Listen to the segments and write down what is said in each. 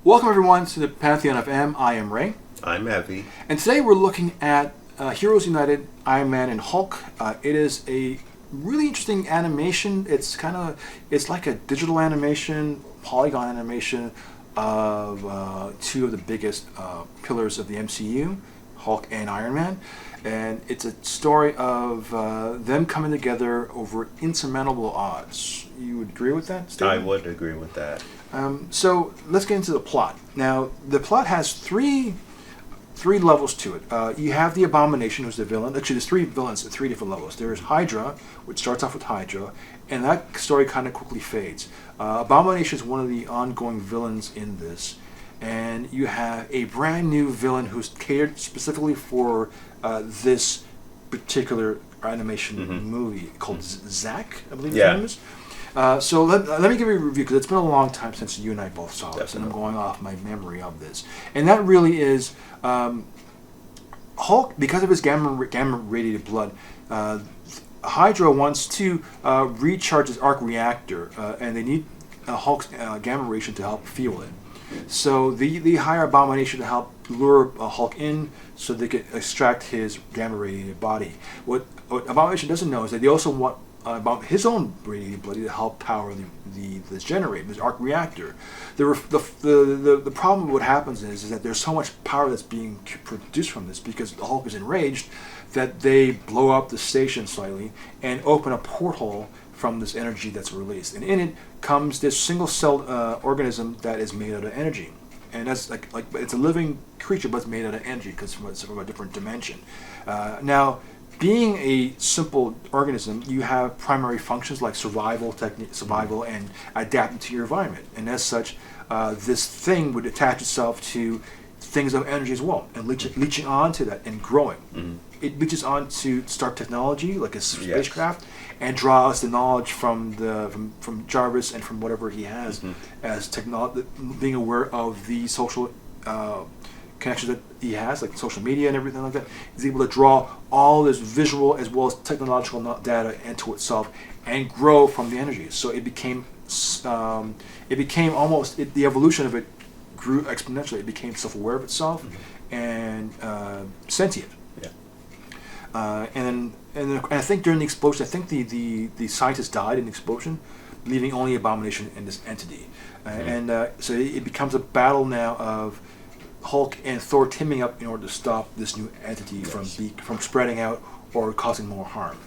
Welcome everyone to the Pantheon of M. I am Ray. I'm Evie. And today we're looking at Heroes United, Ironman, and Hulk. It is a really interesting animation. It's like a digital animation, polygon animation of two of the biggest pillars of the MCU, Hulk and Iron Man. And it's a story of them coming together over insurmountable odds. You would agree with that statement? I would agree with that. So let's get into the plot. Now, the plot has three levels to it. You have the Abomination, who's the villain. Actually, there's three villains at three different levels. There's Hydra, which starts off with Hydra, and that story kind of quickly fades. Abomination is one of the ongoing villains in this. And you have a brand new villain who's catered specifically for this particular animation movie called Zack, I believe his name is. So let me give you a review, because it's been a long time since you and I both saw this, and I'm going off my memory of this. And that really is Hulk, because of his gamma radiated blood. Hydra wants to recharge his arc reactor, and they need Hulk's gamma radiation to help fuel it. So they hire Abomination to help lure Hulk in so they can extract his gamma radiated body. What Abomination doesn't know is that they also want about his own radiated blood to help power this generator, this arc reactor. The problem with what happens is that there's so much power that's being produced from this, because the Hulk is enraged, that they blow up the station slightly and open a porthole from this energy that's released. And in it comes this single-celled organism that is made out of energy. And that's like it's a living creature, but it's made out of energy because it's from a different dimension. Now, being a simple organism, you have primary functions like survival and adapting to your environment. And as such, this thing would attach itself to things of energy as well, and leeching onto that and growing. It leeches on to start technology, like a spacecraft, and draws the knowledge from Jarvis and from whatever he has as technology, being aware of the social connections that he has, like social media and everything like that. He's able to draw all this visual as well as technological data into itself and grow from the energy. So it became almost the evolution of it grew exponentially. It became self-aware of itself and sentient. And I think during the explosion, I think the scientist died in the explosion, leaving only Abomination and this entity. So it becomes a battle now of Hulk and Thor teaming up in order to stop this new entity from spreading out or causing more harm.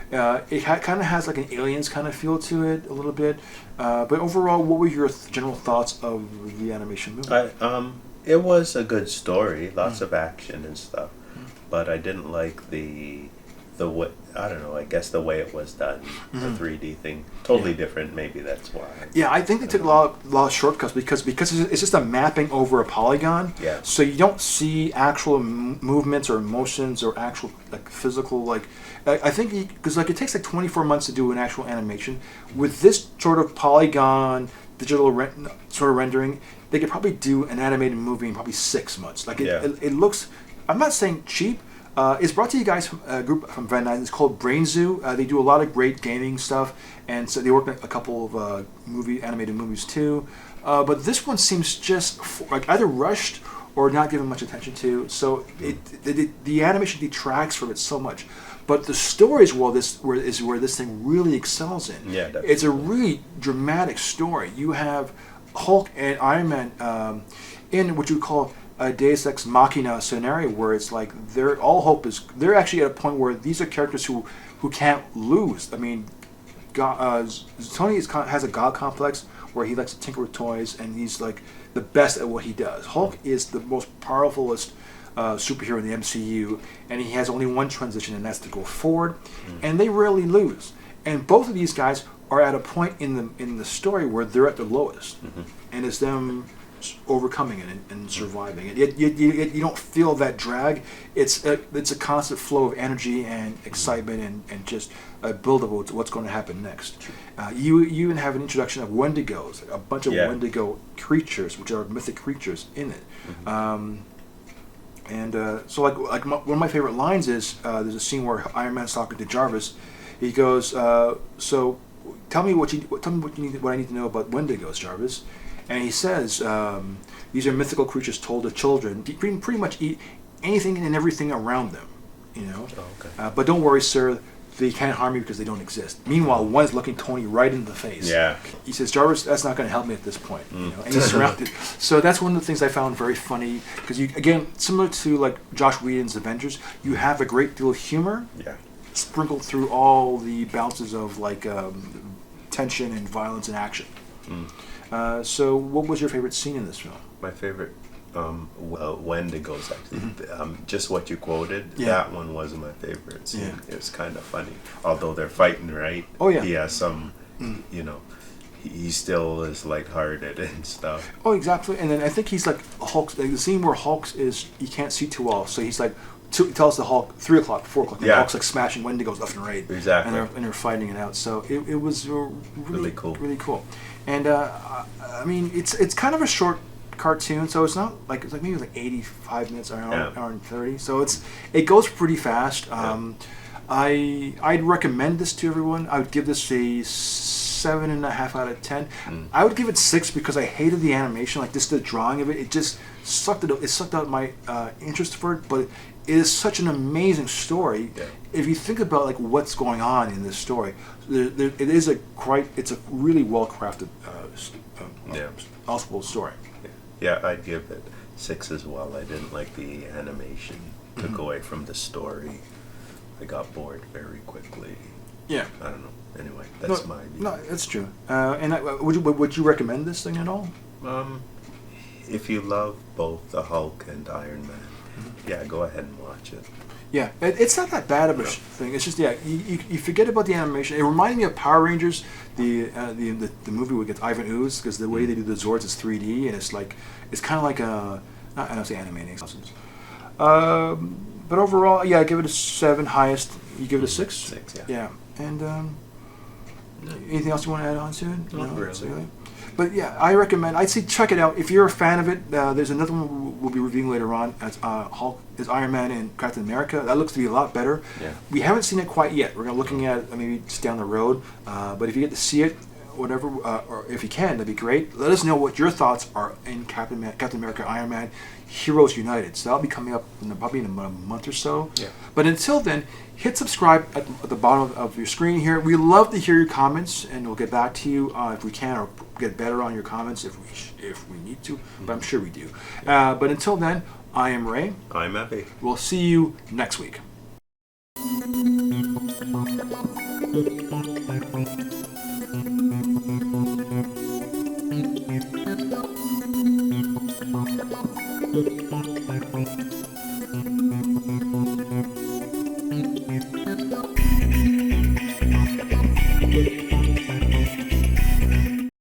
It kind of has like an Aliens kind of feel to it a little bit. But overall, what were your general thoughts of the animation movie? It was a good story, lots of action and stuff, but I didn't like the way, I don't know, I guess the way it was done, the 3D thing, totally different. Maybe that's why. Yeah, I think they took a lot of shortcuts because it's just a mapping over a polygon. Yeah. So you don't see actual movements or emotions or actual like physical like. I think because it takes like 24 months to do an actual animation. With this sort of polygon digital sort of rendering, they could probably do an animated movie in probably 6 months. Like it looks. I'm not saying cheap. It's brought to you guys from a group from Van Nuys. It's called Brain Zoo. They do a lot of great gaming stuff, and so they work on a couple of animated movies too. But this one seems just like either rushed or not given much attention to. So the animation detracts from it so much. But the story is where this thing really excels in. Yeah, definitely. It's a really dramatic story. You have Hulk and Iron Man in what you would call a Deus Ex Machina scenario, where it's like they're actually at a point where these are characters who can't lose. I mean, Tony has a god complex where he likes to tinker with toys, and he's like the best at what he does. Hulk is the most powerfulest superhero in the MCU, and he has only one transition, and that's to go forward. And they rarely lose. And both of these guys are at a point in the story where they're at the lowest, and it's them overcoming it and surviving it. You don't feel that drag. It's a constant flow of energy and excitement and just a build-up of what's going to happen next. You even have an introduction of Wendigos, a bunch of Wendigo creatures, which are mythic creatures in it. So one of my favorite lines is there's a scene where Iron Man's talking to Jarvis. He goes, "So tell me what I need to know about Wendigos, Jarvis." And he says these are mythical creatures told to children to pretty much eat anything and everything around them. You know, but don't worry, sir. They can't harm you because they don't exist. Meanwhile, one is looking Tony right in the face. Yeah. He says, Jarvis, that's not going to help me at this point. You know, and he's surrounded. So that's one of the things I found very funny because you, again, similar to like Josh Whedon's Avengers, you have a great deal of humor sprinkled through all the bounces of like tension and violence and action. So what was your favorite scene in this film? My favorite Wendigos, actually. Just what you quoted, that one was my favorite scene. Yeah. It was kind of funny. Although they're fighting, right? Oh, yeah. He has some, you know, he still is lighthearted and stuff. Oh, exactly. And then I think he's like Hulk. Like the scene where Hulk is, he can't see too well, so he's like, he tells the Hulk 3 o'clock, 4 o'clock. And Hulk's like smashing Wendigos left and right. Exactly. And they're fighting it out. So it was really cool. Really cool. And I mean, it's kind of a short cartoon, so it's not like it's like maybe like 85 minutes or hour and 30. So it goes pretty fast. I'd recommend this to everyone. I would give this a 7.5 out of 10. I would give it 6 because I hated the animation, like just the drawing of it. It just sucked out my interest for it. But it is such an amazing story. Yeah. If you think about like what's going on in this story, it's a really well crafted, possible story. Yeah, I'd give it 6 as well. I didn't like the animation. Took away from the story. I got bored very quickly. Yeah. I don't know. Anyway, that's my view. No, that's true. And would you recommend this thing at all? If you love both the Hulk and Iron Man, yeah, go ahead and watch it. Yeah, it's not that bad of a thing. It's just you forget about the animation. It reminded me of Power Rangers, the movie with Ivan Ooze, because the way they do the Zords is 3D, and it's kind of like I don't say animating. But overall, I give it a 7. Highest, you give it a 6. 6, yeah. Yeah, and anything else you want to add on to it? Not really. But yeah, I recommend. I'd say check it out if you're a fan of it. There's another one we'll be reviewing later on as Hulk, is Iron Man and Captain America. That looks to be a lot better. Yeah. We haven't seen it quite yet. We're looking at it maybe just down the road. But if you get to see it, whatever, or if you can, that'd be great. Let us know what your thoughts are in Captain America, Iron Man, Heroes United. So that'll be coming up probably in a month or so. Yeah. But until then, hit subscribe at the bottom of your screen here. We love to hear your comments, and we'll get back to you if we can, or get better on your comments if we need to. But I'm sure we do. But until then, I am Ray. I'm Effie. We'll see you next week.